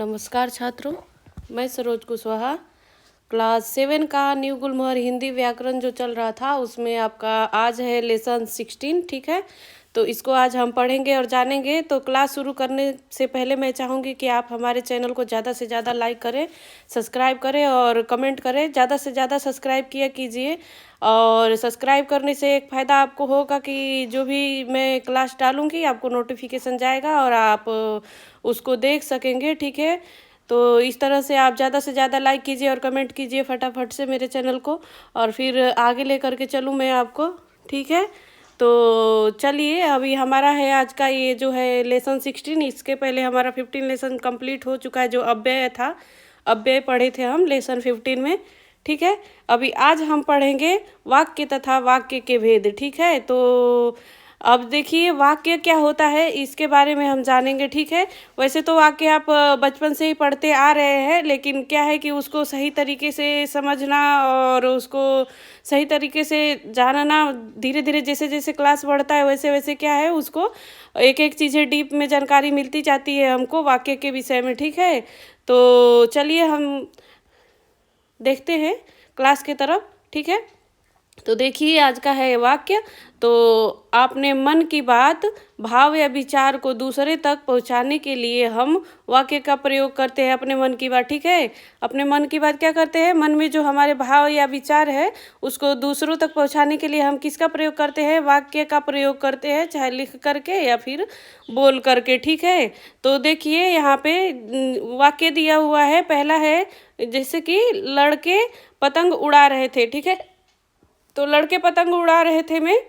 नमस्कार छात्रों, मैं सरोज कुशवाहा। क्लास 7 का न्यू गुलमोहर हिंदी व्याकरण जो चल रहा था उसमें आपका आज है लेसन 16। ठीक है, तो इसको आज हम पढ़ेंगे और जानेंगे। तो क्लास शुरू करने से पहले मैं चाहूँगी कि आप हमारे चैनल को ज़्यादा से ज़्यादा लाइक करें, सब्सक्राइब करें और कमेंट करें। ज़्यादा से ज़्यादा सब्सक्राइब किया कीजिए। और सब्सक्राइब करने से एक फ़ायदा आपको होगा कि जो भी मैं क्लास डालूँगी आपको नोटिफिकेशन जाएगा और आप उसको देख सकेंगे। ठीक है, तो इस तरह से आप ज़्यादा से ज़्यादा लाइक कीजिए और कमेंट कीजिए फटाफट से मेरे चैनल को, और फिर आगे लेकर के चलूँ मैं आपको। ठीक है, तो चलिए, अभी हमारा है आज का ये जो है लेसन 16। इसके पहले हमारा 15 लेसन कंप्लीट हो चुका है, जो अव्यय था। अव्यय पढ़े थे हम लेसन 15 में। ठीक है, अभी आज हम पढ़ेंगे वाक्य तथा वाक्य के भेद। ठीक है, तो अब देखिए वाक्य क्या होता है इसके बारे में हम जानेंगे। ठीक है, वैसे तो वाक्य आप बचपन से ही पढ़ते आ रहे हैं, लेकिन क्या है कि उसको सही तरीके से समझना और उसको सही तरीके से जानना धीरे धीरे जैसे जैसे क्लास बढ़ता है वैसे वैसे क्या है उसको एक एक चीज़ें डीप में जानकारी मिलती जाती है हमको वाक्य के विषय में। ठीक है, तो चलिए हम देखते हैं क्लास की तरफ। ठीक है, तो देखिए आज का है वाक्य। तो आपने मन की बात, भाव या विचार को दूसरे तक पहुंचाने के लिए हम वाक्य का प्रयोग करते हैं। अपने मन की बात, ठीक है, अपने मन की बात क्या करते हैं, मन में जो हमारे भाव या विचार है उसको दूसरों तक पहुंचाने के लिए हम किसका प्रयोग करते हैं, वाक्य का प्रयोग करते हैं, चाहे लिख करके या फिर बोल करके। ठीक है, तो देखिए यहाँ पे वाक्य दिया हुआ है। पहला है जैसे कि लड़के पतंग उड़ा रहे थे। ठीक है, तो लड़के पतंग उड़ा रहे थे में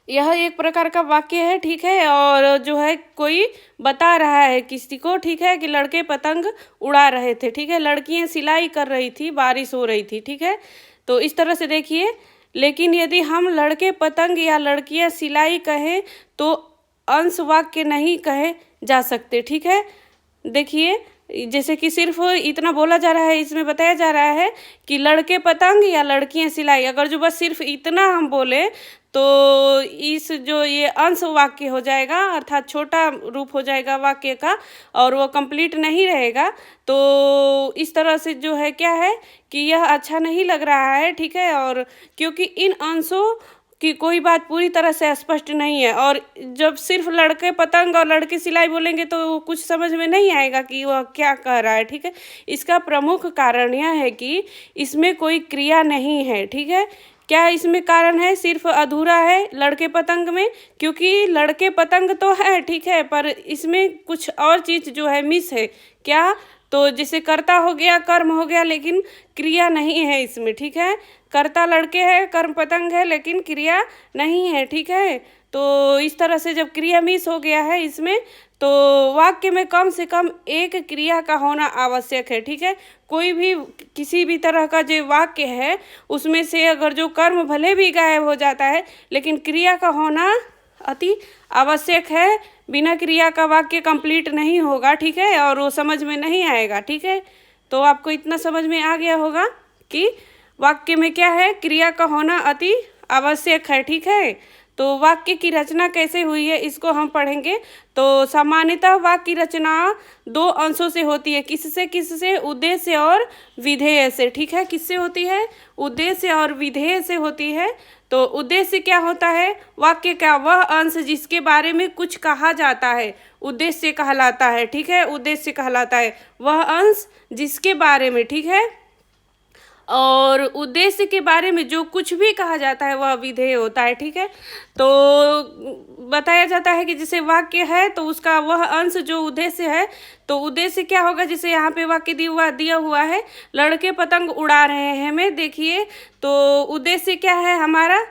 यह एक प्रकार का वाक्य है। ठीक है, और जो है कोई बता रहा है किसी को, ठीक है, कि लड़के पतंग उड़ा रहे थे। ठीक है, लड़कियां सिलाई कर रही थी, बारिश हो रही थी। ठीक है, तो इस तरह से देखिए। लेकिन यदि हम लड़के पतंग या लड़कियां सिलाई कहें तो अंश वाक्य नहीं कहे जा सकते। ठीक है, देखिए जैसे कि सिर्फ इतना बोला जा रहा है, इसमें बताया जा रहा है कि लड़के पतंग या लड़कियां सिलाई। अगर जो बस सिर्फ इतना हम बोले तो इस जो ये अंश वाक्य हो जाएगा, अर्थात छोटा रूप हो जाएगा वाक्य का और वो कंप्लीट नहीं रहेगा। तो इस तरह से जो है क्या है कि यह अच्छा नहीं लग रहा है। ठीक है, और क्योंकि इन अंशों कि कोई बात पूरी तरह से स्पष्ट नहीं है, और जब सिर्फ लड़के पतंग और लड़की सिलाई बोलेंगे तो कुछ समझ में नहीं आएगा कि वह क्या कह रहा है। ठीक है, इसका प्रमुख कारण यह है कि इसमें कोई क्रिया नहीं है। ठीक है, क्या इसमें कारण है, सिर्फ अधूरा है लड़के पतंग में, क्योंकि लड़के पतंग तो है, ठीक है, पर इसमें कुछ और चीज़ जो है मिस है। क्या, तो जैसे कर्ता हो गया, कर्म हो गया, लेकिन क्रिया नहीं है इसमें। ठीक है, कर्ता लड़के है, कर्म पतंग है, लेकिन क्रिया नहीं है। ठीक है, तो इस तरह से जब क्रिया मिस हो गया है इसमें, तो वाक्य में कम से कम एक क्रिया का होना आवश्यक है। ठीक है, कोई भी किसी भी तरह का जो वाक्य है उसमें से अगर जो कर्म भले भी गायब हो जाता है लेकिन क्रिया का होना अति आवश्यक है। बिना क्रिया का वाक्य कंप्लीट नहीं होगा। ठीक है, और वो समझ में नहीं आएगा। ठीक है, तो आपको इतना समझ में आ गया होगा कि वाक्य में क्या है, क्रिया का होना अति आवश्यक है। ठीक है, तो वाक्य की रचना कैसे हुई है इसको हम पढ़ेंगे। तो सामान्यतः वाक्य की रचना दो अंशों से होती है। किससे किससे, उद्देश्य और विधेय से। ठीक है, किससे होती है, उद्देश्य और विधेय से होती है। तो उद्देश्य क्या होता है, वाक्य का वह अंश जिसके बारे में कुछ कहा जाता है उद्देश्य कहलाता है। ठीक है, उद्देश्य कहलाता है वह अंश जिसके बारे में, ठीक है, और उद्देश्य के बारे में जो कुछ भी कहा जाता है वह विधेय होता है। ठीक है, तो बताया जाता है कि जैसे वाक्य है तो उसका वह अंश जो उद्देश्य है, तो उद्देश्य क्या होगा, जैसे यहाँ पे वाक्य दिया हुआ है लड़के पतंग उड़ा रहे हैं में, देखिए तो उद्देश्य क्या है हमारा,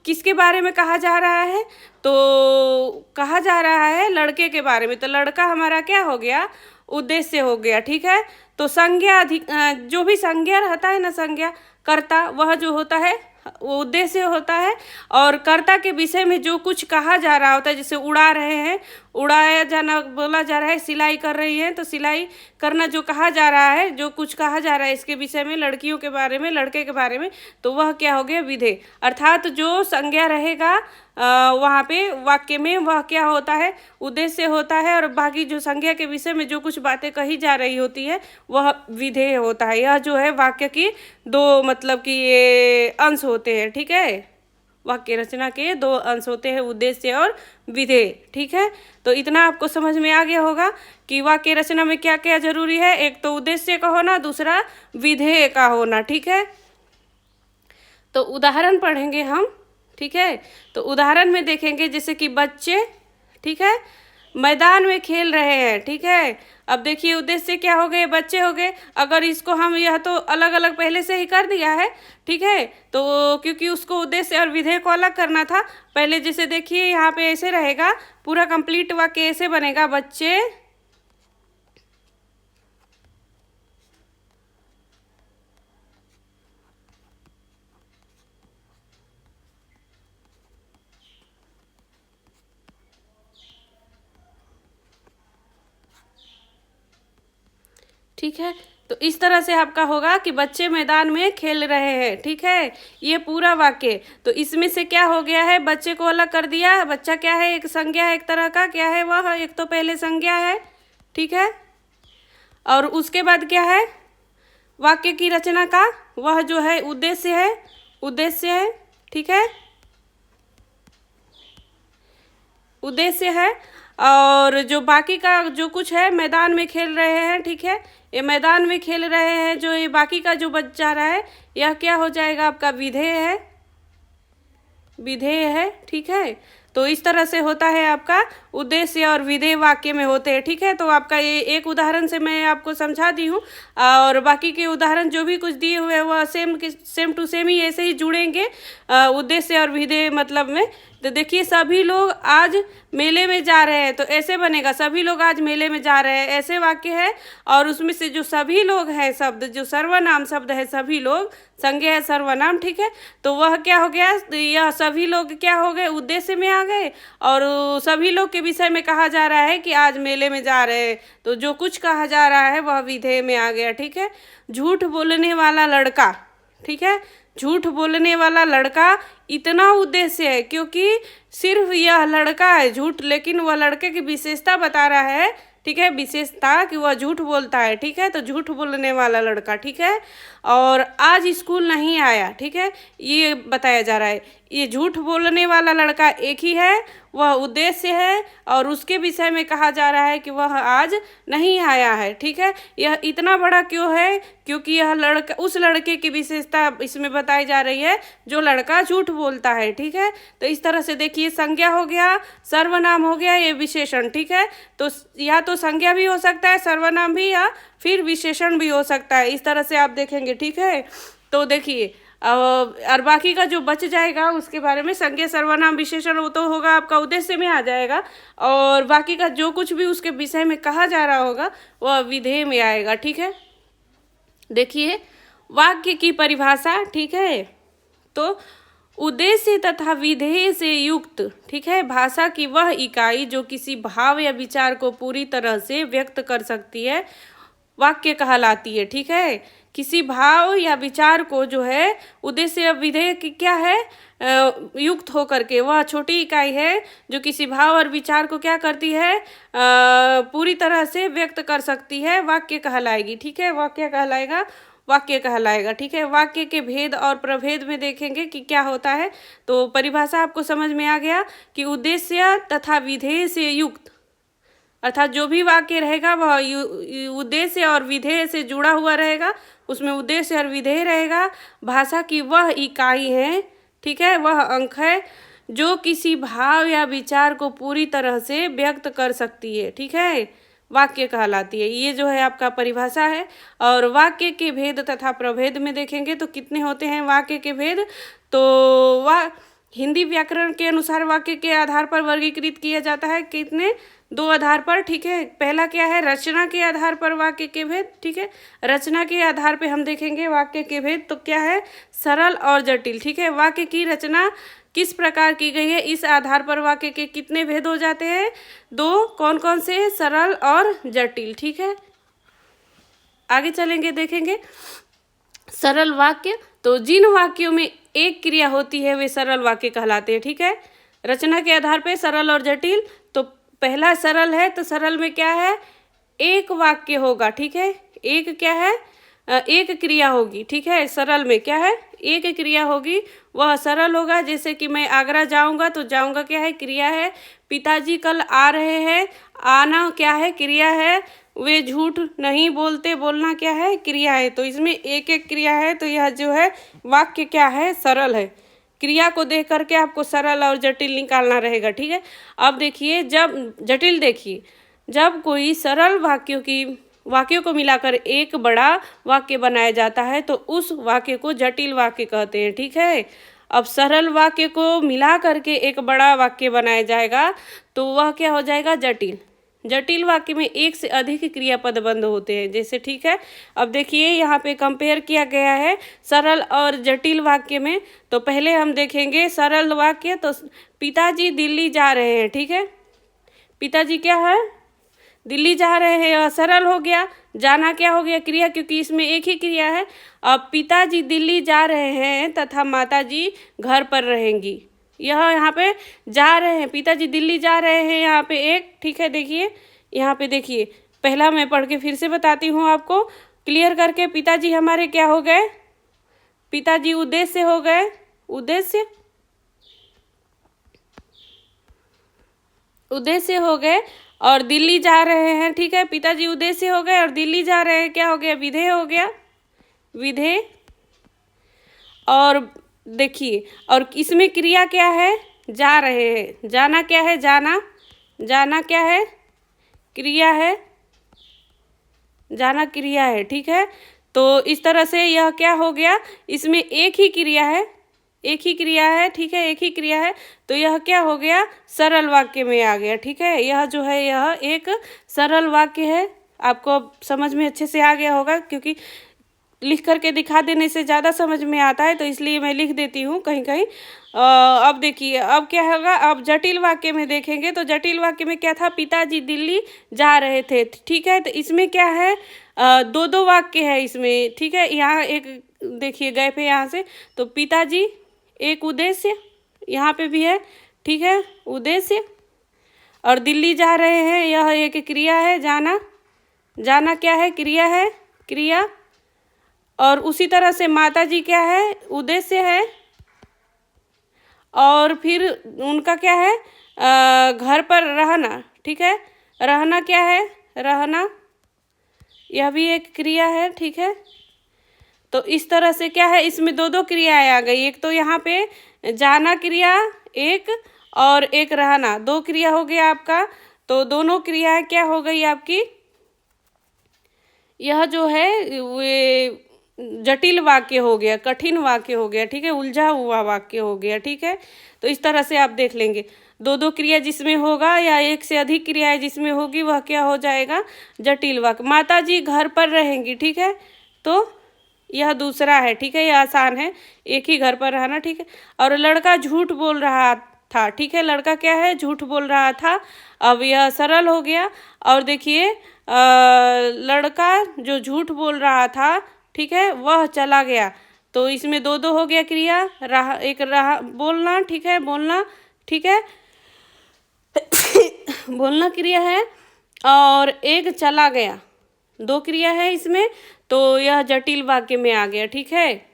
किसके बारे में कहा जा रहा है, तो कहा जा रहा है लड़के के बारे में, तो लड़का हमारा क्या हो गया, उद्देश्य हो गया। ठीक है, तो संज्ञा जो भी संज्ञा रहता है ना, संज्ञा कर्ता, वह जो होता है वो उद्देश्य होता है, और कर्ता के विषय में जो कुछ कहा जा रहा होता है, जैसे उड़ा रहे हैं उड़ाया जाना बोला जा रहा है, सिलाई कर रही हैं, तो सिलाई करना जो कहा जा रहा है, जो कुछ कहा जा रहा है इसके विषय में, लड़कियों के बारे में, लड़के के बारे में, तो वह क्या हो गया, विधेय। अर्थात जो संज्ञा रहेगा वहाँ पे वाक्य में, वह क्या होता है, उद्देश्य होता है, और बाकी जो संज्ञा के विषय में जो कुछ बातें कही जा रही होती है वह विधेय होता है। यह जो है वाक्य की दो मतलब कि ये अंश होते हैं, ठीक है। वाक्य रचना के दो अंश होते हैं, उद्देश्य और विधेय, ठीक है। तो इतना आपको समझ में आ गया होगा कि वाक्य रचना में क्या क्या जरूरी है। एक तो उद्देश्य का होना, दूसरा विधेय का होना, ठीक है। तो उदाहरण पढ़ेंगे हम, ठीक है। तो उदाहरण में देखेंगे जैसे कि बच्चे, ठीक है, मैदान में खेल रहे हैं, ठीक है। अब देखिए उद्देश्य क्या हो गए, बच्चे हो गए। अगर इसको हम, यह तो अलग अलग पहले से ही कर दिया है, ठीक है, तो क्योंकि उसको उद्देश्य और विधेय को अलग करना था पहले। जैसे देखिए यहाँ पे ऐसे रहेगा, पूरा कंप्लीट वाक्य ऐसे बनेगा, बच्चे ठीक है। तो इस तरह से आपका होगा कि बच्चे मैदान में खेल रहे हैं, ठीक है, ये पूरा वाक्य। तो इसमें से क्या हो गया है, बच्चे को अलग कर दिया। बच्चा क्या है, एक संज्ञा है, एक तरह का क्या है, वह एक तो पहले संज्ञा है, ठीक है। और उसके बाद क्या है, वाक्य की रचना का वह जो है उद्देश्य है, उद्देश्य है, ठीक है, उद्देश्य है। और जो बाकी का जो कुछ है, मैदान में खेल रहे हैं, ठीक है, ये मैदान में खेल रहे हैं, जो ये बाकी का जो बच जा रहा है, यह क्या हो जाएगा, आपका विधेय है, विधेय है, ठीक है। तो इस तरह से होता है आपका उद्देश्य और विधेय वाक्य में होते हैं, ठीक है। तो आपका ये एक उदाहरण से मैं आपको समझा दी हूँ, और बाकी के उदाहरण जो भी कुछ दिए हुए हैं वह सेम टू सेम ही ऐसे ही जुड़ेंगे उद्देश्य और विधेय मतलब में। तो देखिए सभी लोग आज मेले में जा रहे हैं, तो ऐसे बनेगा, सभी लोग आज मेले में जा रहे हैं, ऐसे वाक्य है। और उसमें से जो सभी लोग हैं शब्द, जो सर्वनाम शब्द है, सभी लोग संज्ञा है, सर्वनाम, ठीक है। तो वह क्या हो गया, यह सभी लोग क्या हो गए, उद्देश्य में आ गए, और सभी लोग के विषय में कहा जा रहा है कि आज मेले में जा रहे हैं, तो जो कुछ कहा जा रहा है वह विधेय में आ गया, ठीक है। झूठ बोलने वाला लड़का, ठीक है, झूठ बोलने वाला लड़का, इतना उद्देश्य है क्योंकि सिर्फ यह लड़का है झूठ, लेकिन वह लड़के की विशेषता बता रहा है, ठीक है, विशेषता कि वह झूठ बोलता है, ठीक है। तो झूठ बोलने वाला लड़का, ठीक है। और आज स्कूल नहीं आया, ठीक है, ये बताया जा रहा है। ये झूठ बोलने वाला लड़का एक ही है, वह उद्देश्य है, और उसके विषय में कहा जा रहा है कि वह आज नहीं आया है, ठीक है। यह इतना बड़ा क्यों है, क्योंकि यह लड़का, उस लड़के की विशेषता इसमें बताई जा रही है जो लड़का झूठ बोलता है, ठीक है। तो इस तरह से देखिए संज्ञा हो गया, सर्वनाम हो गया, ये विशेषण, ठीक है। तो या तो संज्ञा भी हो सकता है, सर्वनाम भी, या फिर विशेषण भी हो सकता है, इस तरह से आप देखेंगे, ठीक है। तो देखिए और बाकी का जो बच जाएगा उसके बारे में, संज्ञा सर्वनाम विशेषण वो तो होगा आपका उद्देश्य में आ जाएगा, और बाकी का जो कुछ भी उसके विषय में कहा जा रहा होगा वह विधेय में आएगा, ठीक है। देखिए वाक्य की परिभाषा, ठीक है। तो उद्देश्य तथा विधेय से युक्त, ठीक है, भाषा की वह इकाई जो किसी भाव या विचार को पूरी तरह से व्यक्त कर सकती है, वाक्य कहलाती है, ठीक है। किसी भाव या विचार को जो है उद्देश्य या विधेय की क्या है, युक्त होकर के, वह छोटी इकाई है जो किसी भाव और विचार को क्या करती है, पूरी तरह से व्यक्त कर सकती है, वाक्य कहलाएगी, ठीक है। वाक्य कहलाएगा, वाक्य कहलाएगा, ठीक है। वाक्य के भेद और प्रभेद में देखेंगे कि क्या होता है। तो परिभाषा आपको समझ में आ गया कि उद्देश्य तथा विधेय से युक्त, अर्थात जो भी वाक्य रहेगा वह उद्देश्य और विधेय से जुड़ा हुआ रहेगा, उसमें उद्देश्य और विधेय रहेगा। भाषा की वह इकाई है, ठीक है, वह अंक है जो किसी भाव या विचार को पूरी तरह से व्यक्त कर सकती है, ठीक है, वाक्य कहलाती है। ये जो है आपका परिभाषा है। और वाक्य के भेद तथा प्रभेद में देखेंगे तो कितने होते हैं वाक्य के भेद। तो वह हिंदी व्याकरण के अनुसार वाक्य के आधार पर वर्गीकृत किया जाता है, कितने, दो आधार पर, ठीक है। पहला क्या है, रचना के आधार पर वाक्य के भेद, ठीक है। रचना के आधार पे हम देखेंगे वाक्य के भेद, तो क्या है, सरल और जटिल, ठीक है। वाक्य की रचना किस प्रकार की गई है, इस आधार पर वाक्य के कितने भेद हो जाते हैं, दो। कौन कौन से, सरल और जटिल, ठीक है। आगे चलेंगे, देखेंगे सरल वाक्य। तो जिन वाक्यों में एक क्रिया होती है वे सरल वाक्य कहलाते हैं, ठीक है। रचना के आधार पे सरल और जटिल। तो पहला सरल है, तो सरल में क्या है, एक वाक्य होगा, ठीक है। एक क्या है, एक क्रिया होगी, ठीक है। सरल में क्या है, एक क्रिया होगी, वह सरल होगा। जैसे कि मैं आगरा जाऊंगा, तो जाऊंगा क्या है, क्रिया है। पिताजी कल आ रहे हैं, आना क्या है, क्रिया है। वे झूठ नहीं बोलते, बोलना क्या है, क्रिया है। तो इसमें एक एक क्रिया है, तो यह जो है वाक्य क्या है, सरल है। क्रिया को देख करके आपको सरल और जटिल निकालना रहेगा, ठीक है। अब देखिए, जब जटिल, देखिए जब कोई सरल वाक्यों को मिलाकर एक बड़ा वाक्य बनाया जाता है तो उस वाक्य को जटिल वाक्य कहते हैं, ठीक है। अब सरल वाक्य को मिला करके एक बड़ा वाक्य बनाया जाएगा तो वह क्या हो जाएगा, जटिल। जटिल वाक्य में एक से अधिक क्रियापद बंद होते हैं, जैसे, ठीक है। अब देखिए यहाँ पे कंपेयर किया गया है सरल और जटिल वाक्य में। तो पहले हम देखेंगे सरल वाक्य। तो पिताजी दिल्ली जा रहे हैं, ठीक है। पिताजी क्या है, दिल्ली जा रहे हैं, यह सरल हो गया। जाना क्या हो गया, क्रिया, क्योंकि इसमें एक ही क्रिया है। अब पिताजी दिल्ली जा रहे हैं तथा माताजी घर पर रहेंगी। यह यहाँ पे जा रहे हैं, पिताजी दिल्ली जा रहे हैं, यहाँ पे एक, ठीक है। देखिए यहाँ पे देखिए, पहला मैं पढ़ के फिर से बताती हूँ आपको क्लियर करके। पिताजी हमारे क्या हो गए, पिताजी उद्देश्य हो गए, उद्देश्य हो गए। और दिल्ली जा रहे हैं, ठीक है। पिताजी उद्देश्य हो गए और दिल्ली जा रहे हैं, क्या हो गया, विधेय हो गया, विधेय। और देखिए, और इसमें क्रिया क्या है, जा रहे हैं। जाना क्या है, जाना क्या है, क्रिया है, जाना क्रिया है, ठीक है। तो इस तरह से यह क्या हो गया, इसमें एक ही क्रिया है, ठीक है, एक ही क्रिया है। तो यह क्या हो गया, सरल वाक्य में आ गया, ठीक है। यह जो है यह एक सरल वाक्य है। आपको समझ में अच्छे से आ गया होगा, क्योंकि लिख करके दिखा देने से ज़्यादा समझ में आता है, तो इसलिए मैं लिख देती हूँ कहीं कहीं। अब देखिए, अब क्या होगा, अब जटिल वाक्य में देखेंगे। तो जटिल वाक्य में क्या था, पिताजी दिल्ली जा रहे थे, ठीक है। तो इसमें क्या है, दो दो वाक्य है इसमें, ठीक है। यहाँ एक देखिए गए पे यहाँ से, तो पिताजी, एक उद्देश्य, यहाँ पे भी है, ठीक है, उद्देश्य। और दिल्ली जा रहे हैं, यह एक क्रिया है, जाना क्या है, क्रिया है, क्रिया। और उसी तरह से माताजी क्या है, उद्देश्य है। और फिर उनका क्या है, घर पर रहना, ठीक है। रहना क्या है, रहना, यह भी एक क्रिया है, ठीक है। तो इस तरह से क्या है, इसमें दो दो क्रियाएं आ गई। एक तो यहाँ पे जाना क्रिया एक, और एक रहना, दो क्रिया हो गया आपका। तो दोनों क्रियाएं क्या हो गई आपकी, यह जो है वे जटिल वाक्य हो गया, कठिन वाक्य हो गया, ठीक है, उलझा हुआ वाक्य हो गया, ठीक है। तो इस तरह से आप देख लेंगे, दो दो क्रिया जिसमें होगा या एक से अधिक क्रियाएं जिसमें होगी वह क्या हो जाएगा, जटिल वाक्य। माताजी घर पर रहेंगी, ठीक है। तो यह दूसरा है, ठीक है, यह आसान है, एक ही घर पर रहना, ठीक है। और लड़का झूठ बोल रहा था, ठीक है। लड़का क्या है, झूठ बोल रहा था। अब यह सरल हो गया। और देखिए, लड़का जो झूठ बोल रहा था, ठीक है, वह चला गया। तो इसमें दो दो हो गया क्रिया, एक बोलना, ठीक है, बोलना, ठीक है बोलना क्रिया है, और एक चला गया, दो क्रिया है इसमें। तो यह जटिल वाक्य में आ गया, ठीक है।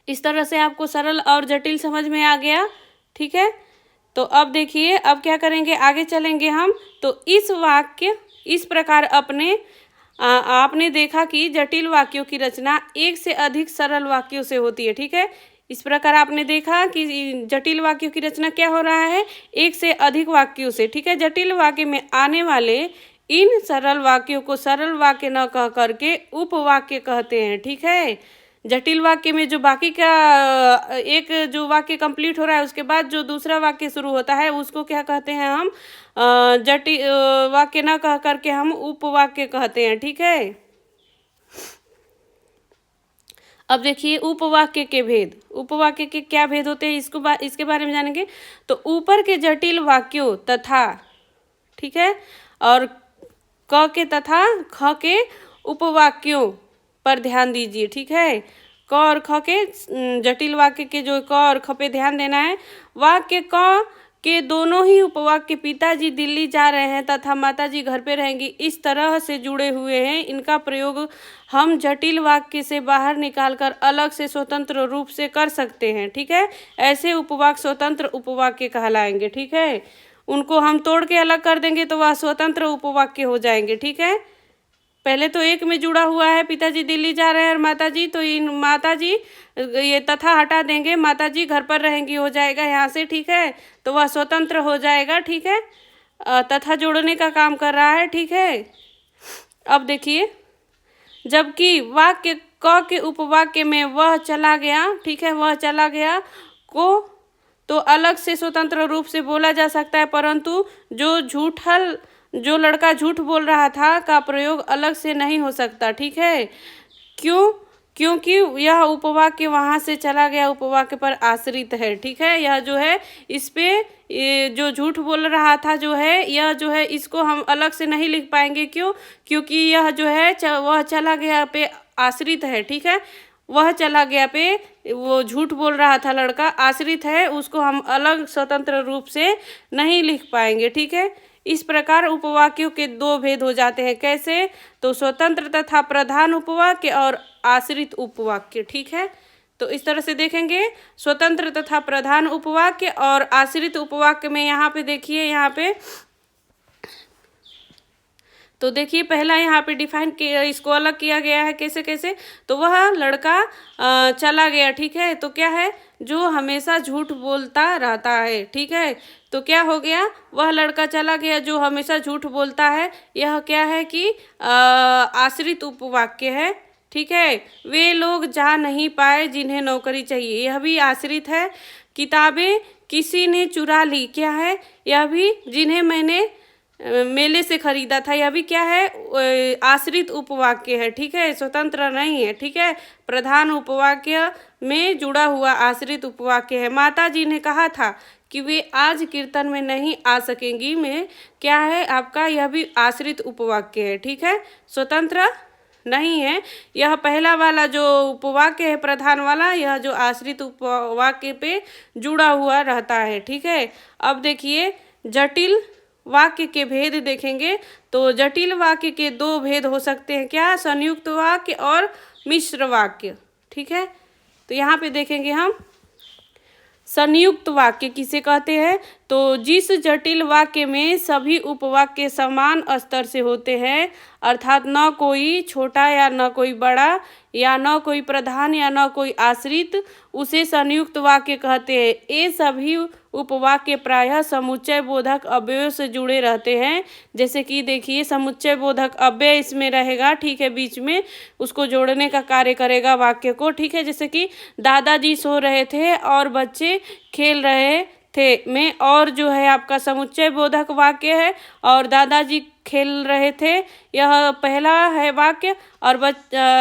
इस तरह से आपको सरल और जटिल समझ में आ गया, ठीक है। तो अब देखिए, अब क्या करेंगे, आगे चलेंगे हम। तो इस प्रकार आपने देखा कि जटिल वाक्यों की रचना एक से अधिक सरल वाक्यों से होती है, ठीक है। इस प्रकार आपने देखा कि जटिल वाक्यों की रचना क्या हो रहा है, एक से अधिक वाक्यों से, ठीक है। जटिल वाक्य में आने वाले इन सरल वाक्यों को सरल वाक्य न कह करके उपवाक्य कहते हैं, ठीक है। जटिल वाक्य में जो बाकी का एक जो वाक्य कंप्लीट हो रहा है उसके बाद जो दूसरा वाक्य शुरू होता है उसको क्या कहते हैं हम जटिल वाक्य ना कह करके हम उपवाक्य कहते हैं, ठीक है। अब देखिए उपवाक्य के भेद, उपवाक्य के क्या भेद होते हैं इसके बारे में जानेंगे। तो ऊपर के जटिल वाक्यों तथा, ठीक है, और क के तथा ख के उपवाक्यों पर ध्यान दीजिए, ठीक है। क और ख के जटिल वाक्य के जो क और ख पे ध्यान देना है। वाक्य क के दोनों ही उपवाक्य पिताजी दिल्ली जा रहे हैं तथा माताजी घर पे रहेंगी इस तरह से जुड़े हुए हैं। इनका प्रयोग हम जटिल वाक्य से बाहर निकालकर अलग से स्वतंत्र रूप से कर सकते हैं, ठीक है। ऐसे उपवाक्य स्वतंत्र उपवाक्य कहलाएंगे, ठीक है। उनको हम तोड़ के अलग कर देंगे तो वह स्वतंत्र उपवाक्य हो जाएंगे, ठीक है। पहले तो एक में जुड़ा हुआ है पिताजी दिल्ली जा रहे हैं और माताजी, तो इन माताजी ये तथा हटा देंगे, माताजी घर पर रहेंगी हो जाएगा यहाँ से, ठीक है। तो वह स्वतंत्र हो जाएगा, ठीक है। तथा जोड़ने का काम कर रहा है, ठीक है। अब देखिए, जबकि वाक्य क के उपवाक्य में वह चला गया, ठीक है, वह चला गया को तो अलग से स्वतंत्र रूप से बोला जा सकता है, परंतु जो लड़का झूठ बोल रहा था का प्रयोग अलग से नहीं हो सकता, ठीक है। क्योंकि यह उपवाक्य वहाँ से चला गया उपवाक्य पर आश्रित है, ठीक है। यह जो है इस पे जो झूठ बोल रहा था जो है, यह जो है इसको हम अलग से नहीं लिख पाएंगे, क्योंकि यह जो है वह चला गया पे आश्रित है, ठीक है। वह चला गया पे वो झूठ बोल रहा था लड़का आश्रित है, उसको हम अलग स्वतंत्र रूप से नहीं लिख पाएंगे, ठीक है। इस प्रकार उपवाक्यों के दो भेद हो जाते हैं, कैसे? तो स्वतंत्र तथा प्रधान उपवाक्य और आश्रित उपवाक्य, ठीक है। तो इस तरह से देखेंगे स्वतंत्र तथा प्रधान उपवाक्य और आश्रित उपवाक्य में। यहाँ पे देखिए, यहाँ पे तो देखिए पहला यहाँ पे डिफाइन किया, इसको अलग किया गया है कैसे कैसे। तो वह लड़का चला गया, ठीक है। तो क्या है, जो हमेशा झूठ बोलता रहता है, ठीक है। तो क्या हो गया, वह लड़का चला गया जो हमेशा झूठ बोलता है। यह क्या है कि आश्रित उपवाक्य है, ठीक है। वे लोग जा नहीं पाए जिन्हें नौकरी चाहिए, यह भी आश्रित है। किताबें किसी ने चुरा ली, क्या है, यह भी। जिन्हें मैंने मेले से खरीदा था, यह भी क्या है, आश्रित उपवाक्य है, ठीक है, स्वतंत्र नहीं है, ठीक है। प्रधान उपवाक्य में जुड़ा हुआ आश्रित उपवाक्य है। माता जी ने कहा था कि वे आज कीर्तन में नहीं आ सकेंगी, में क्या है आपका, यह भी आश्रित उपवाक्य है, ठीक है, स्वतंत्र नहीं है। यह पहला वाला जो उपवाक्य है प्रधान वाला, यह जो आश्रित उपवाक्य पे जुड़ा हुआ रहता है, ठीक है। अब देखिए जटिल वाक्य के भेद देखेंगे। तो जटिल वाक्य के दो भेद हो सकते हैं, क्या, संयुक्त वाक्य और मिश्र वाक्य, ठीक है। तो यहाँ पे देखेंगे हम संयुक्त वाक्य किसे कहते हैं। तो जिस जटिल वाक्य में सभी उपवाक्य समान स्तर से होते हैं, अर्थात न कोई छोटा या न कोई बड़ा, या न कोई प्रधान या न कोई आश्रित, उसे संयुक्त वाक्य कहते हैं। ये सभी उपवाक्य प्रायः समुच्चय बोधक अव्ययों से जुड़े रहते हैं। जैसे कि देखिए समुच्चय बोधक अव्यय इसमें रहेगा, ठीक है, बीच में उसको जोड़ने का कार्य करेगा वाक्य को, ठीक है। जैसे कि दादाजी सो रहे थे और बच्चे खेल रहे थे में, और जो है आपका समुच्चय बोधक वाक्य है, और दादाजी खेल रहे थे यह पहला है वाक्य, और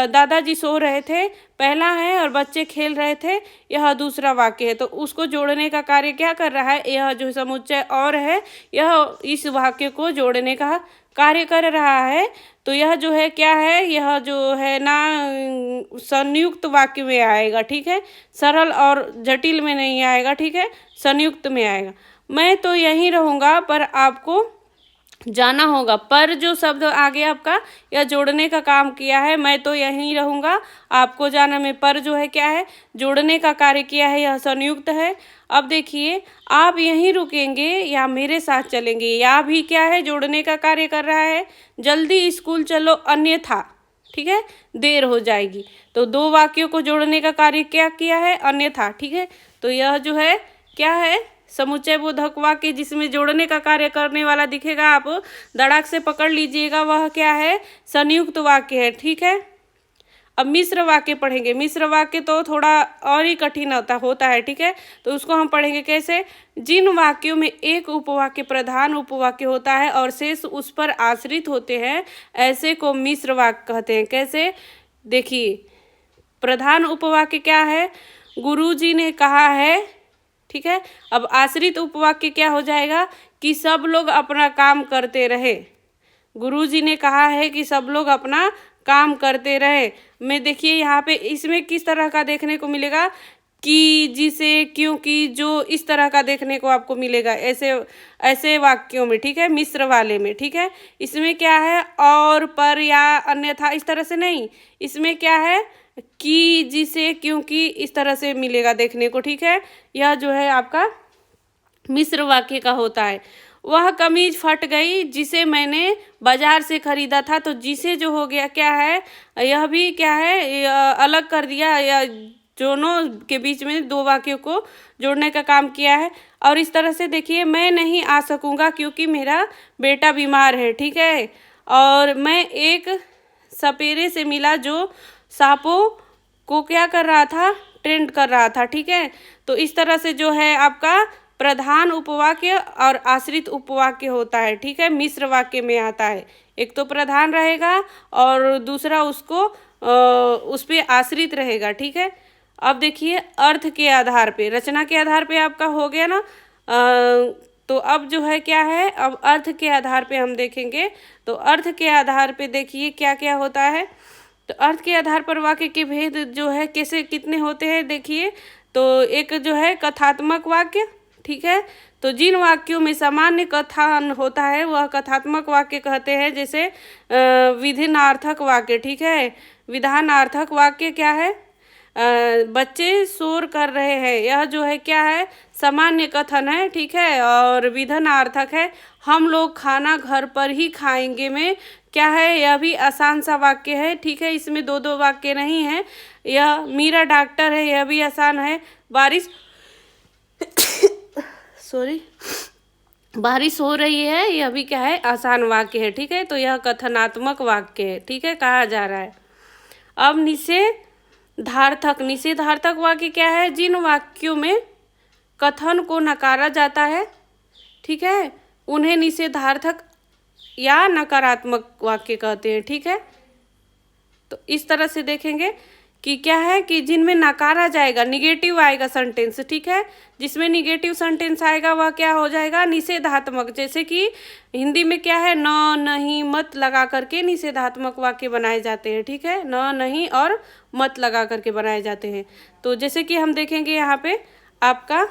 दादाजी सो रहे थे पहला है, और बच्चे खेल रहे थे यह दूसरा वाक्य है। तो उसको जोड़ने का कार्य क्या कर रहा है, यह जो समुच्चय और है यह इस वाक्य को जोड़ने का कार्य कर रहा है। तो यह जो है क्या है, यह जो है ना संयुक्त वाक्य में आएगा, ठीक है, सरल और जटिल में नहीं आएगा, ठीक है, संयुक्त में आएगा। मैं तो यहीं रहूँगा पर आपको जाना होगा, पर जो शब्द आगे आपका यह जोड़ने का काम किया है। मैं तो यहीं रहूँगा, आपको जाना में पर जो है क्या है, जोड़ने का कार्य किया है, यह संयुक्त है। अब देखिए आप यहीं रुकेंगे या मेरे साथ चलेंगे, या भी क्या है, जोड़ने का कार्य कर रहा है। जल्दी स्कूल चलो अन्यथा, ठीक है, देर हो जाएगी। तो दो वाक्यों को जोड़ने का कार्य क्या किया है, अन्यथा, ठीक है। तो यह जो है क्या है, समुच्चय बोधक वाक्य जिसमें जोड़ने का कार्य करने वाला दिखेगा, आप धड़ाक से पकड़ लीजिएगा, वह क्या है, संयुक्त वाक्य है, ठीक है। अब मिश्र वाक्य पढ़ेंगे। मिश्र वाक्य तो थोड़ा और ही कठिन होता है, ठीक है। तो उसको हम पढ़ेंगे कैसे। जिन वाक्यों में एक उपवाक्य प्रधान उपवाक्य होता है और शेष उस पर आश्रित होते हैं, ऐसे को मिश्र वाक्य कहते हैं। कैसे, देखिए, प्रधान उपवाक्य क्या है, गुरुजी ने कहा है, ठीक है। अब आश्रित उपवाक्य क्या हो जाएगा कि सब लोग अपना काम करते रहे। गुरुजी ने कहा है कि सब लोग अपना काम करते रहे। मैं देखिए यहाँ पे इसमें किस तरह का देखने को मिलेगा कि, जिसे, क्योंकि, जो, इस तरह का देखने को आपको मिलेगा ऐसे ऐसे वाक्यों में, ठीक है, मिश्र वाले में, ठीक है। इसमें क्या है, और, पर, या, अन्यथा, इस तरह से नहीं। इसमें क्या है कि, जिसे, क्योंकि, इस तरह से मिलेगा देखने को, ठीक है। यह जो है आपका मिश्र वाक्य का होता है। वह कमीज फट गई जिसे मैंने बाजार से खरीदा था, तो जिसे जो हो गया क्या है, यह भी क्या है, अलग कर दिया, या दोनों के बीच में दो वाक्यों को जोड़ने का काम किया है। और इस तरह से देखिए, मैं नहीं आ सकूंगा क्योंकि मेरा बेटा बीमार है, ठीक है। और मैं एक सपेरे से मिला जो सांपों को क्या कर रहा था, ट्रेंड कर रहा था, ठीक है। तो इस तरह से जो है आपका प्रधान उपवाक्य और आश्रित उपवाक्य होता है, ठीक है, मिश्र वाक्य में आता है। एक तो प्रधान रहेगा और दूसरा उसको उस पे आश्रित रहेगा, ठीक है। अब देखिए, अर्थ के आधार पे, रचना के आधार पे आपका हो गया ना। तो अब जो है क्या है, अब अर्थ के आधार पे हम देखेंगे। तो अर्थ के आधार पे देखिए क्या क्या होता है। तो अर्थ के आधार पर वाक्य के भेद जो है कैसे कितने होते हैं, देखिए। तो एक जो है कथात्मक वाक्य, ठीक है। तो जिन वाक्यों में सामान्य कथन होता है वह कथात्मक वाक्य कहते हैं, जैसे विधानार्थक वाक्य, ठीक है। विधानार्थक वाक्य क्या है, बच्चे शोर कर रहे हैं, यह जो है क्या है, सामान्य कथन है, ठीक है। और विधानार्थक है, हम लोग खाना घर पर ही खाएंगे में क्या है, यह भी आसान सा वाक्य है, ठीक है। इसमें दो दो वाक्य नहीं है। यह मीरा डॉक्टर है, यह भी आसान है। बारिश बारिश हो रही है, यह भी क्या है, आसान वाक्य है, ठीक है। तो यह कथनात्मक वाक्य है, ठीक है, कहा जा रहा है। अब निषेधार्थक, निषेधार्थक वाक्य क्या है, जिन वाक्यों में कथन को नकारा जाता है, ठीक है, उन्हें निषेधार्थक या नकारात्मक वाक्य कहते हैं, ठीक है। तो इस तरह से देखेंगे कि क्या है कि जिनमें नकारा जाएगा, निगेटिव आएगा सेंटेंस, ठीक है। जिसमें निगेटिव सेंटेंस आएगा वह क्या हो जाएगा, निषेधात्मक। जैसे कि हिंदी में क्या है, न, नहीं, मत लगा करके निषेधात्मक वाक्य बनाए जाते हैं, ठीक है। न, नहीं और मत लगा करके बनाए जाते हैं। तो जैसे कि हम देखेंगे यहाँ पे आपका,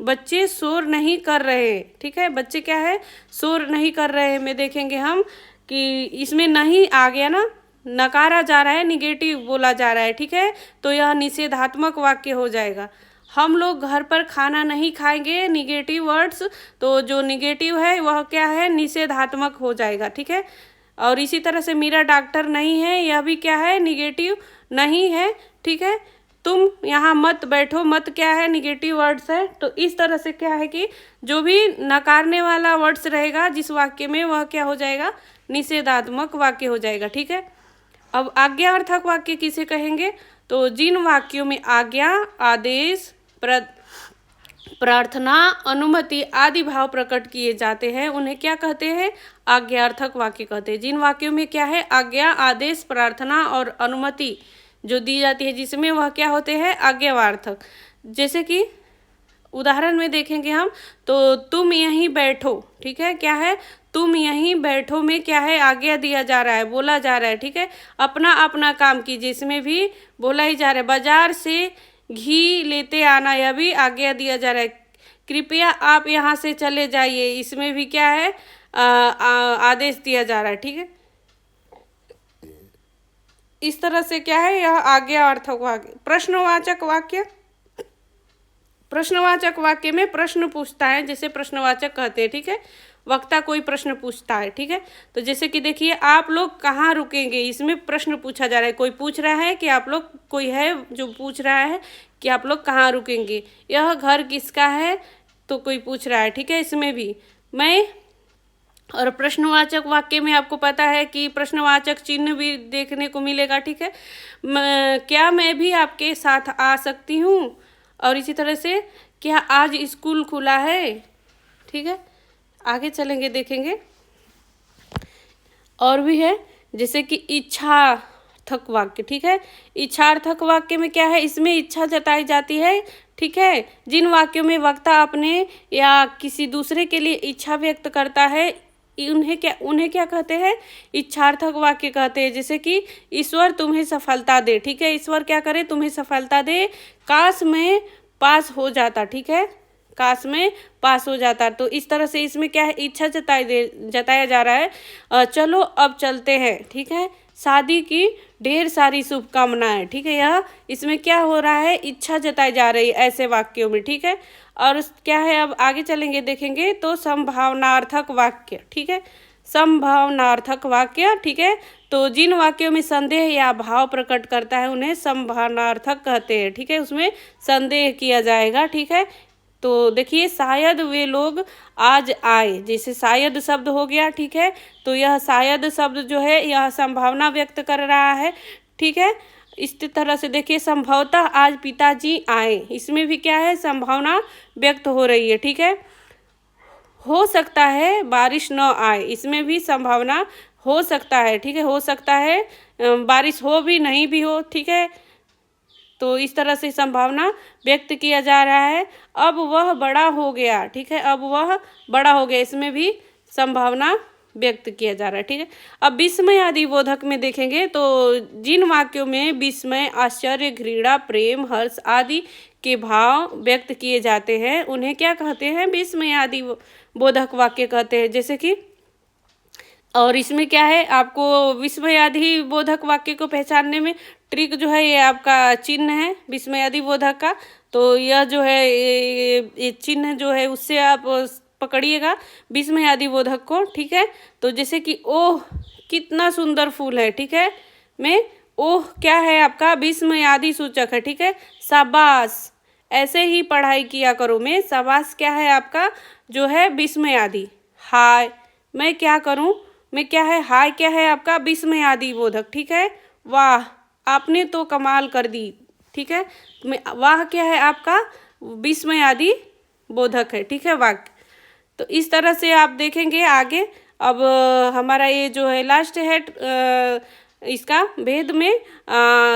बच्चे शोर नहीं कर रहे, ठीक है। बच्चे क्या है, शोर नहीं कर रहे में देखेंगे हम कि इसमें नहीं आ गया ना, नकारा जा रहा है, निगेटिव बोला जा रहा है, ठीक है। तो यह निषेधात्मक वाक्य हो जाएगा। हम लोग घर पर खाना नहीं खाएंगे, निगेटिव वर्ड्स, तो जो निगेटिव है वह क्या है, निषेधात्मक हो जाएगा, ठीक है। और इसी तरह से मेरा डॉक्टर नहीं है, यह भी क्या है, निगेटिव नहीं है, ठीक है। तुम यहाँ मत बैठो, मत क्या है, निगेटिव वर्ड्स है। तो इस तरह से क्या है कि जो भी नकारने वाला वर्ड्स रहेगा जिस वाक्य में, वह क्या हो जाएगा, निषेधात्मक वाक्य हो जाएगा, ठीक है। अब आज्ञार्थक वाक्य किसे कहेंगे, तो जिन वाक्यों में आज्ञा, आदेश, प्रार्थना, अनुमति आदि भाव प्रकट किए जाते हैं उन्हें क्या कहते हैं, आज्ञार्थक वाक्य कहते हैं। जिन वाक्यों में क्या है, आज्ञा, आदेश, प्रार्थना और अनुमति जो दी जाती है जिसमें, वह क्या होते हैं, आज्ञार्थक। जैसे कि उदाहरण में देखेंगे हम, तो तुम यहीं बैठो, ठीक है, क्या है, तुम यहीं बैठो में क्या है, आज्ञा दिया जा रहा है, बोला जा रहा है, ठीक है। अपना अपना काम कीजिए, इसमें भी बोला ही जा रहा है। बाजार से घी लेते आना, यह भी आज्ञा दिया जा रहा है। कृपया आप यहाँ से चले जाइए, इसमें भी क्या है, आदेश दिया जा रहा है, ठीक है। इस तरह से क्या है, यह आज्ञार्थक वाक्य। प्रश्नवाचक वाक्य, प्रश्नवाचक वाक्य में प्रश्न पूछता है, जैसे प्रश्नवाचक कहते हैं, ठीक है। वक्ता कोई प्रश्न पूछता है, ठीक है। तो जैसे कि देखिए, आप लोग कहाँ रुकेंगे, इसमें प्रश्न पूछा जा रहा है। कोई पूछ रहा है कि आप लोग, कोई है जो पूछ रहा है कि आप लोग कहाँ रुकेंगे। यह घर किसका है, तो कोई पूछ रहा है, ठीक है। इसमें भी मैं और प्रश्नवाचक वाक्य में आपको पता है कि प्रश्नवाचक चिन्ह भी देखने को मिलेगा, ठीक है। क्या मैं भी आपके साथ आ सकती हूँ, और इसी तरह से क्या आज स्कूल खुला है, ठीक है। आगे चलेंगे देखेंगे। और भी है जैसे कि इच्छार्थक वाक्य, ठीक है। इच्छार्थक वाक्य में क्या है, इसमें इच्छा जताई जाती है, ठीक है। जिन वाक्यों में वक्ता अपने या किसी दूसरे के लिए इच्छा व्यक्त करता है उन्हें क्या कहते हैं, इच्छार्थक वाक्य कहते हैं। जैसे कि ईश्वर तुम्हें सफलता दे, ठीक है। ईश्वर क्या करे, तुम्हें सफलता दे, काश में पास हो जाता, ठीक है, काश में पास हो जाता। तो इस तरह से इसमें क्या है, इच्छा जताया जा रहा है। चलो अब चलते हैं, ठीक है। शादी की ढेर सारी शुभकामनाएं, ठीक है। यह इसमें क्या हो रहा है, इच्छा जताई जा रही है ऐसे वाक्यों में, ठीक है। और क्या है, अब आगे चलेंगे देखेंगे तो संभावनार्थक वाक्य, ठीक है। संभावनार्थक वाक्य, ठीक है। तो जिन वाक्यों में संदेह या भाव प्रकट करता है उन्हें संभावनार्थक कहते हैं, ठीक है। उसमें संदेह किया जाएगा, ठीक है। तो देखिए, शायद वे लोग आज आए, जैसे शायद शब्द हो गया, ठीक है। तो यह शायद शब्द जो है यह संभावना व्यक्त कर रहा है, ठीक है। इस तरह से देखिए, संभवतः आज पिताजी आए, इसमें भी क्या है, संभावना व्यक्त हो रही है, ठीक है। हो सकता है बारिश न आए, इसमें भी संभावना हो सकता है, ठीक है। हो सकता है बारिश हो भी नहीं भी हो, ठीक है। तो इस तरह से संभावना व्यक्त किया जा रहा है। अब वह बड़ा हो गया, ठीक है। अब वह बड़ा हो गया, इसमें भी संभावना व्यक्त किया जा रहा है, ठीक है। अब विस्मय आदि बोधक में देखेंगे तो जिन वाक्यों में विस्मय, आश्चर्य, घृणा, प्रेम, हर्ष आदि के भाव व्यक्त किए जाते हैं उन्हें क्या कहते हैं, विस्मय आदि बोधक वाक्य कहते हैं। जैसे कि, और इसमें क्या है, आपको विस्मयादि बोधक वाक्य को पहचानने में ट्रिक जो है, ये आपका चिन्ह है विस्मयादि बोधक का। तो यह जो है ये चिन्ह जो है उससे आप पकड़िएगा विस्मयादि बोधक को, ठीक है। तो जैसे कि ओह कितना सुंदर फूल है, ठीक है। में ओह क्या है आपका विस्मयादि सूचक है, ठीक है। शाबाश, ऐसे ही पढ़ाई किया करो में शाबाश क्या है आपका जो है विस्मयादि। हाय मैं क्या करूं में क्या है, हाय क्या है आपका विस्मयादि बोधक, ठीक है। वाह आपने तो कमाल कर दी, ठीक है। वाह क्या है आपका विस्मयादि बोधक है, ठीक है, वाक्य। तो इस तरह से आप देखेंगे आगे। अब हमारा ये जो है लास्ट है इसका भेद में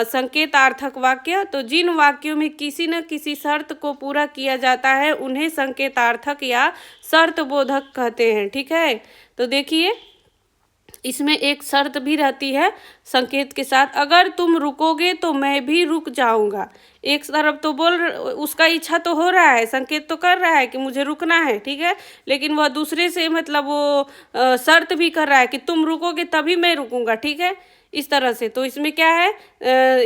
संकेतार्थक वाक्य। तो जिन वाक्यों में किसी न किसी शर्त को पूरा किया जाता है उन्हें संकेतार्थक या शर्त बोधक कहते हैं, ठीक है। तो देखिए, इसमें एक शर्त भी रहती है संकेत के साथ, अगर तुम रुकोगे तो मैं भी रुक जाऊंगा। एक तरफ तो उसका इच्छा तो हो रहा है, संकेत तो कर रहा है कि मुझे रुकना है, ठीक है। लेकिन वह दूसरे से मतलब वो शर्त भी कर रहा है कि तुम रुकोगे तभी मैं रुकूंगा, ठीक है। इस तरह से तो इसमें क्या है,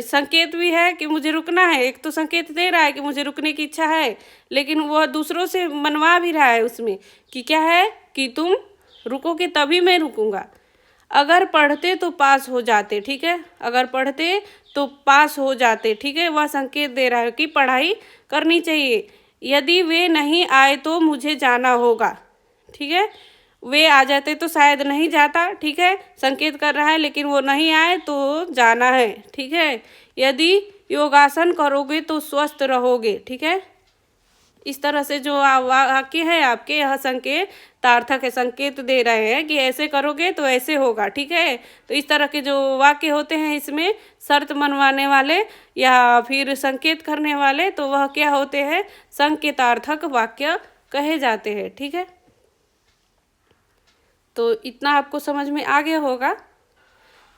संकेत भी है कि मुझे रुकना है, एक तो संकेत दे रहा है कि मुझे रुकने की इच्छा है, लेकिन वह दूसरों से मनवा भी रहा है उसमें कि क्या है कि तुम रुकोगे तभी मैं रुकूंगा। अगर पढ़ते तो पास हो जाते, ठीक है। अगर पढ़ते तो पास हो जाते, ठीक है। वह संकेत दे रहा है कि पढ़ाई करनी चाहिए। यदि वे नहीं आए तो मुझे जाना होगा, ठीक है। वे आ जाते तो शायद नहीं जाता, ठीक है, संकेत कर रहा है, लेकिन वो नहीं आए तो जाना है, ठीक है। यदि योगासन करोगे तो स्वस्थ रहोगे, ठीक है। इस तरह से जो वाक्य है आपके, यह संकेत तार्थक है, संकेत दे रहे हैं कि ऐसे करोगे तो ऐसे होगा, ठीक है। तो इस तरह के जो वाक्य होते हैं इसमें शर्त मनवाने वाले या फिर संकेत करने वाले, तो वह क्या होते हैं, संकेतार्थक वाक्य कहे जाते हैं, ठीक है। तो इतना आपको समझ में आ गया होगा।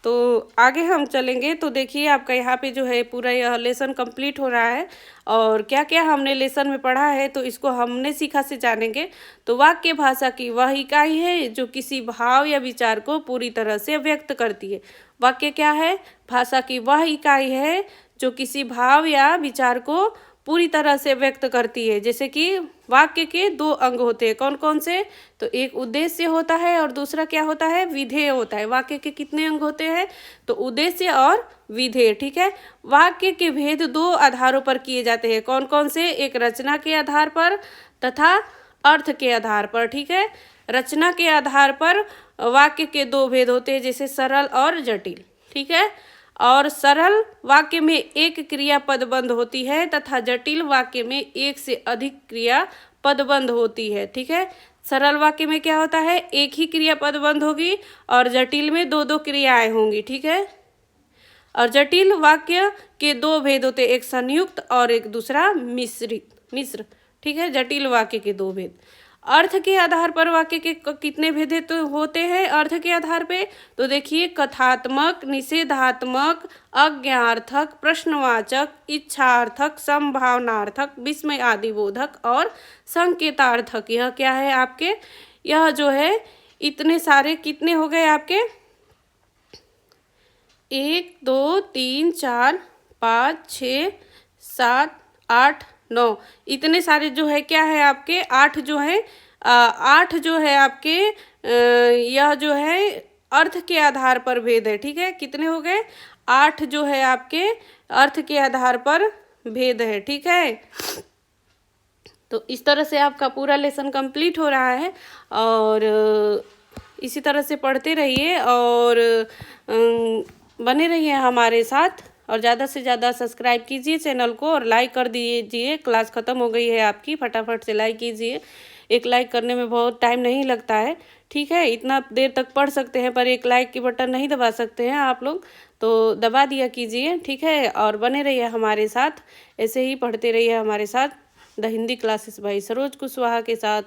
तो आगे हम चलेंगे तो देखिए, आपका यहाँ पे जो है पूरा यह लेसन कंप्लीट हो रहा है, और क्या क्या हमने लेसन में पढ़ा है तो इसको हमने सीखा से जानेंगे। तो वाक्य भाषा की वह इकाई है जो किसी भाव या विचार को पूरी तरह से व्यक्त करती है। वाक्य क्या है, भाषा की वह इकाई है जो किसी भाव या विचार को पूरी तरह से व्यक्त करती है। जैसे कि वाक्य के दो अंग होते हैं, कौन कौन से, तो एक उद्देश्य होता है और दूसरा क्या होता है, विधेय होता है। वाक्य के कितने अंग होते हैं, तो उद्देश्य और विधेय, ठीक है। वाक्य के भेद दो आधारों पर किए जाते हैं, कौन कौन से, एक रचना के आधार पर तथा अर्थ के आधार पर, ठीक है। रचना के आधार पर वाक्य के दो भेद होते हैं, जैसे सरल और जटिल। ठीक है, और सरल वाक्य में एक क्रिया पदबंध होती है तथा जटिल वाक्य में एक से अधिक क्रिया पदबंध होती है। ठीक है, सरल वाक्य में क्या होता है, एक ही क्रिया पदबंध होगी और जटिल में दो दो क्रियाएं होंगी। ठीक है, और जटिल वाक्य के दो भेद होते, एक संयुक्त और एक दूसरा मिश्र। ठीक है, जटिल वाक्य के दो भेद। अर्थ के आधार पर वाक्य के कितने भेद तो होते हैं अर्थ के आधार पे, तो देखिए कथात्मक, निषेधात्मक, आज्ञार्थक, प्रश्नवाचक, इच्छार्थक, संभावनार्थक, विस्मय आदिबोधक और संकेतार्थक। यह क्या है आपके, यह जो है इतने सारे कितने हो गए आपके, 1 2 3 4 5 6 7 8 9, इतने सारे जो है क्या है आपके, 8 जो है 8 जो है आपके यह जो है अर्थ के आधार पर भेद है। ठीक है, कितने हो गए, 8 जो है आपके अर्थ के आधार पर भेद है। ठीक है, तो इस तरह से आपका पूरा लेसन कंप्लीट हो रहा है और इसी तरह से पढ़ते रहिए और बने रहिए हमारे साथ और ज़्यादा से ज़्यादा सब्सक्राइब कीजिए चैनल को और लाइक कर दीजिए। क्लास ख़त्म हो गई है आपकी, फटाफट से लाइक कीजिए। एक लाइक करने में बहुत टाइम नहीं लगता है। ठीक है, इतना देर तक पढ़ सकते हैं पर एक लाइक की बटन नहीं दबा सकते हैं आप लोग, तो दबा दिया कीजिए। ठीक है, और बने रहिए हमारे साथ, ऐसे ही पढ़ते रहिए हमारे साथ the Hindi classes by Saroj Kushwaha के साथ।